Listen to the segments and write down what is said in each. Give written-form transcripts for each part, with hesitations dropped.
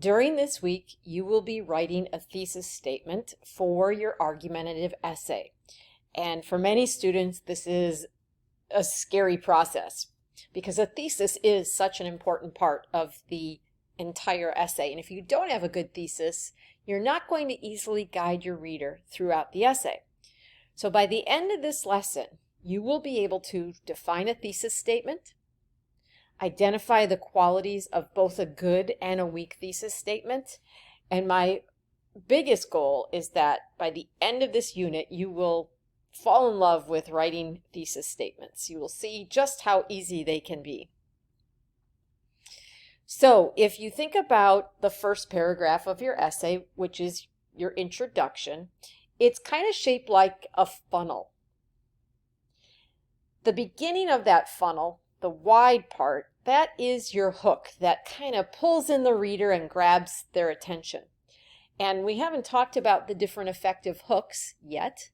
During this week, you will be writing a thesis statement for your argumentative essay. And for many students, this is a scary process because a thesis is such an important part of the entire essay. And if you don't have a good thesis, you're not going to easily guide your reader throughout the essay. So by the end of this lesson, you will be able to define a thesis statement, identify the qualities of both a good and a weak thesis statement, and my biggest goal is that by the end of this unit, you will fall in love with writing thesis statements. You will see just how easy they can be. So if you think about the first paragraph of your essay, which is your introduction, it's kind of shaped like a funnel. The beginning of that funnel, the wide part, that is your hook that kind of pulls in the reader and grabs their attention. And we haven't talked about the different effective hooks yet,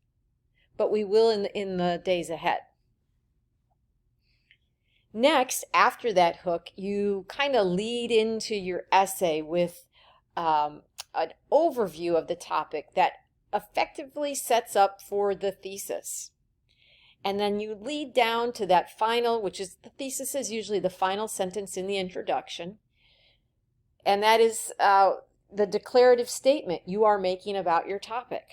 but we will in the days ahead. Next, after that hook, you kind of lead into your essay with an overview of the topic that effectively sets up for the thesis. And then you lead down to that final, which is the thesis is usually the final sentence in the introduction. And that is the declarative statement you are making about your topic.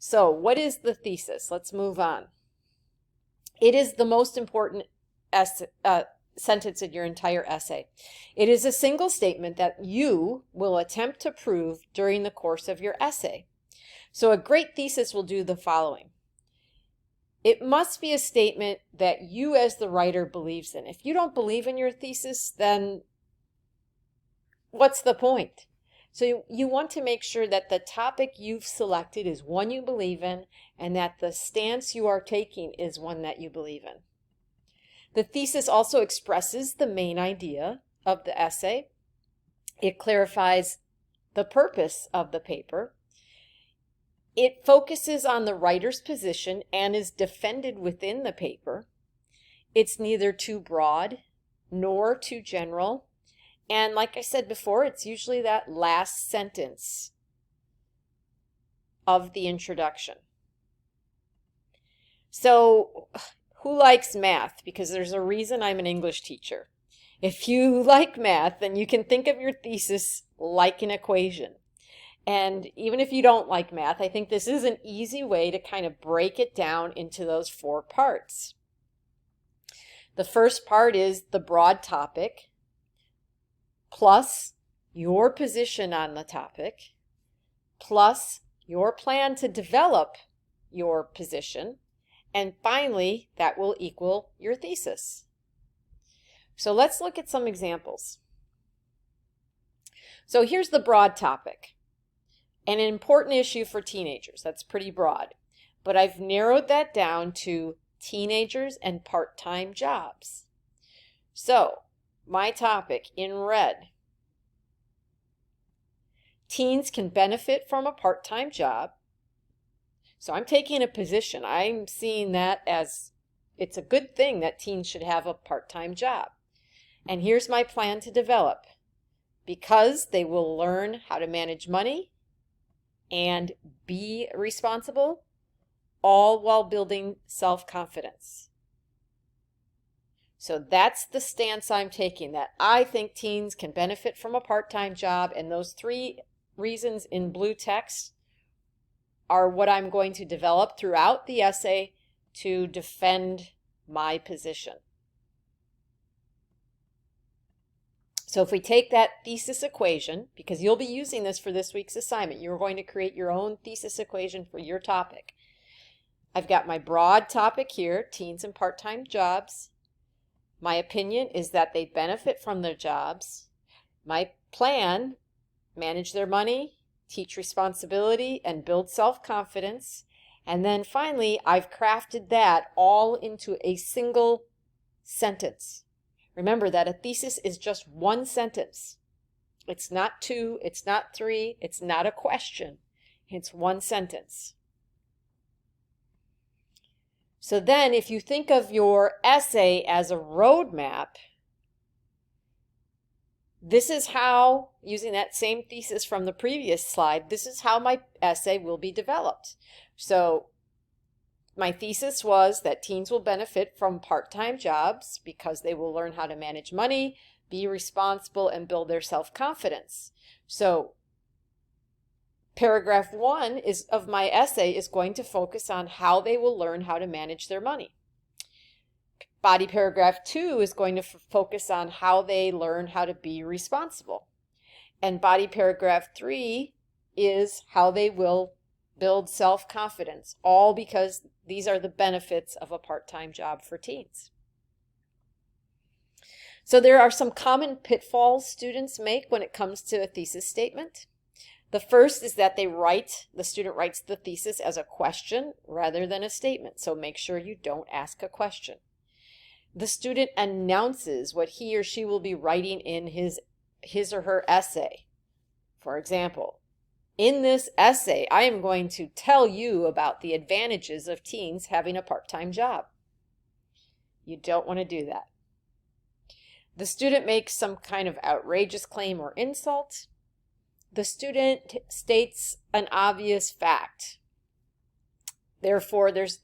So what is the thesis? Let's move on. It is the most important sentence in your entire essay. It is a single statement that you will attempt to prove during the course of your essay. So a great thesis will do the following. It must be a statement that you as the writer believes in. If you don't believe in your thesis, then what's the point? So you want to make sure that the topic you've selected is one you believe in and that the stance you are taking is one that you believe in. The thesis also expresses the main idea of the essay. It clarifies the purpose of the paper. It focuses on the writer's position and is defended within the paper. It's neither too broad nor too general. And like I said before, it's usually that last sentence of the introduction. So who likes math? Because there's a reason I'm an English teacher. If you like math, then you can think of your thesis like an equation. And even if you don't like math, I think this is an easy way to kind of break it down into those 4 parts. The first part is the broad topic, plus your position on the topic, plus your plan to develop your position, and finally, that will equal your thesis. So let's look at some examples. So here's the broad topic. An important issue for teenagers. That's pretty broad. But I've narrowed that down to teenagers and part-time jobs. So, my topic in red. Teens can benefit from a part-time job. So I'm taking a position. I'm seeing that as it's a good thing that teens should have a part-time job. And here's my plan to develop. Because they will learn how to manage money and be responsible, all while building self-confidence. So that's the stance I'm taking, that I think teens can benefit from a part-time job, and those 3 reasons in blue text are what I'm going to develop throughout the essay to defend my position. So if we take that thesis equation, because you'll be using this for this week's assignment, you're going to create your own thesis equation for your topic. I've got my broad topic here, teens and part-time jobs. My opinion is that they benefit from their jobs. My plan, manage their money, teach responsibility, and build self-confidence. And then finally, I've crafted that all into a single sentence. Remember that a thesis is just one sentence. It's not 2, it's not 3, it's not a question. It's one sentence. So then if you think of your essay as a roadmap, this is how, using that same thesis from the previous slide, this is how my essay will be developed. So my thesis was that teens will benefit from part-time jobs because they will learn how to manage money, be responsible, and build their self-confidence. So paragraph 1 of my essay is going to focus on how they will learn how to manage their money. Body paragraph 2 is going to focus on how they learn how to be responsible. And body paragraph 3 is how they will build self-confidence, all because these are the benefits of a part-time job for teens. So there are some common pitfalls students make when it comes to a thesis statement. The first is that the student writes the thesis as a question rather than a statement. So make sure you don't ask a question. The student announces what he or she will be writing in his or her essay. For example, in this essay, I am going to tell you about the advantages of teens having a part-time job. You don't want to do that. The student makes some kind of outrageous claim or insult. The student states an obvious fact. Therefore, there's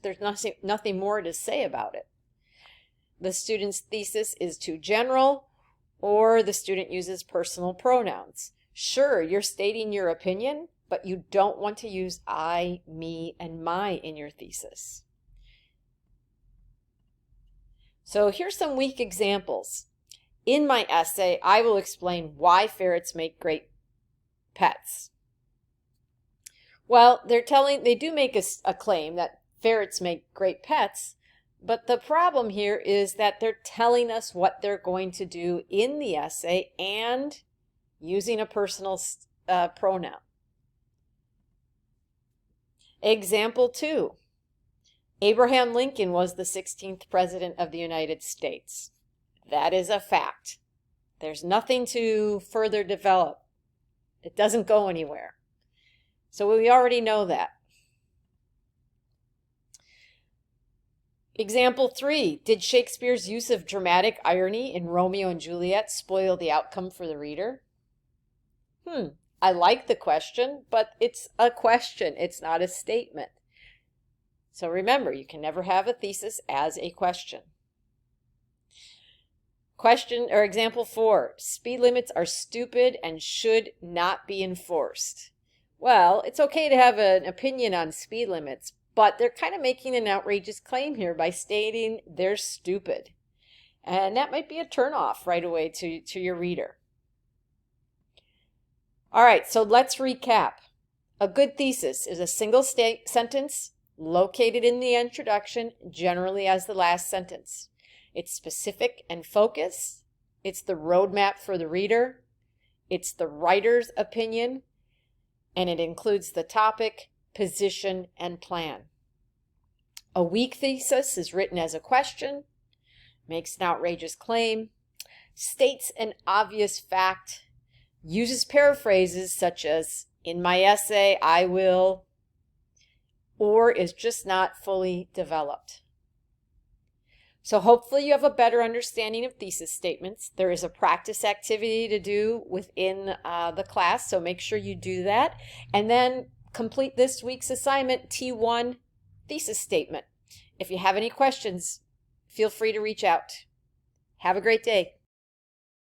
nothing more to say about it. The student's thesis is too general, or the student uses personal pronouns. Sure, you're stating your opinion, but you don't want to use I, me, and my in your thesis. So here's some weak examples. In my essay, I will explain why ferrets make great pets. Well, they do make a claim that ferrets make great pets, but the problem here is that they're telling us what they're going to do in the essay and using a personal pronoun. Example 2. Abraham Lincoln was the 16th president of the United States. That is a fact. There's nothing to further develop. It doesn't go anywhere. So we already know that. Example 3. Did Shakespeare's use of dramatic irony in Romeo and Juliet spoil the outcome for the reader? I like the question, but it's a question. It's not a statement. So remember, you can never have a thesis as a question. Example 4. Speed limits are stupid and should not be enforced. Well, it's okay to have an opinion on speed limits, but they're kind of making an outrageous claim here by stating they're stupid. And that might be a turnoff right away to your reader. All right, so let's recap. A good thesis is a single sentence located in the introduction, generally as the last sentence. It's specific and focused. It's the roadmap for the reader. It's the writer's opinion. And it includes the topic, position, and plan. A weak thesis is written as a question, makes an outrageous claim, states an obvious fact, uses paraphrases such as, in my essay, I will, or is just not fully developed. So hopefully you have a better understanding of thesis statements. There is a practice activity to do within the class, so make sure you do that. And then complete this week's assignment, T1 thesis statement. If you have any questions, feel free to reach out. Have a great day.